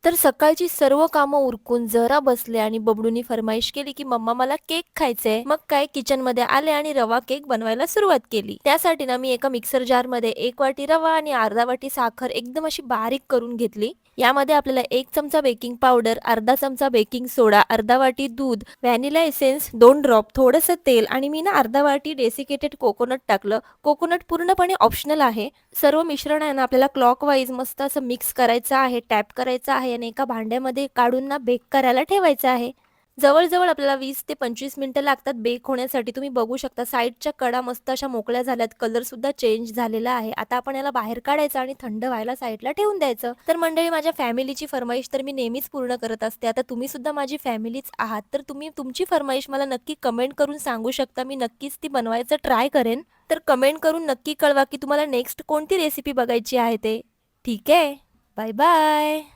तर सकाळची सर्व कामं उरकून जरा बसले आणि बबडूनी फरमाईश केली की मम्मा मला केक खायचंय. मग काय किचनमध्ये आले आणि रवा केक बनवायला सुरुवात केली. त्यासाठी ना मी एका मिक्सर जारमध्ये 1 वाटी रवा आणि अर्धा वाटी साखर एकदम अशी बारीक करून घेतली. यामध्ये आपल्याला 1 चमचा बेकिंग पावडर, अर्धा चमचा बेकिंग सोडा, अर्धा वाटी दूध, व्हॅनिला एसेन्स, 2 ड्रॉप, थोडंसं तेल आणि मी ना अर्धा वाटी डेसिकेटेड कोकोनट टाकलं. कोकोनट पूर्णपणे ऑप्शनल आहे. सर्व मिश्रण आहे ना आपल्याला क्लॉकवाईज मस्त असं मिक्स करायचं आहे, टॅप करायचं आहे आणि एका भांड्यामध्ये काढून ना बेक करायला ठेवायचं आहे. जवळ-जवळ आपल्याला 20 ते 25 मिनिटं लागतात बेक होण्यासाठी. तुम्ही बघू शकता साइडच्या कडा मस्त अशा मोकळ्या झाल्यात, कलर सुद्धा चेंज झालेला आहे. आता आपण याला बाहेर काढायचं आणि थंड व्हायला साइडला ठेवून द्यायचं. तर मंडळी माझ्या फॅमिलीची फर्माईश तर मी नेहमीच पूर्ण करत असते. आता तुम्ही सुद्धा माझी फॅमिलीच आहात, तर तुम्ही तुमची फर्माईश मला नक्की कमेंट करून सांगू शकता. मी नक्कीच ती बनवायचं ट्राय करेन. तर कमेंट करून नक्की कळवा की तुम्हाला नेक्स्ट कोणती रेसिपी बघायची आहे ते. ठीक आहे. Bye bye.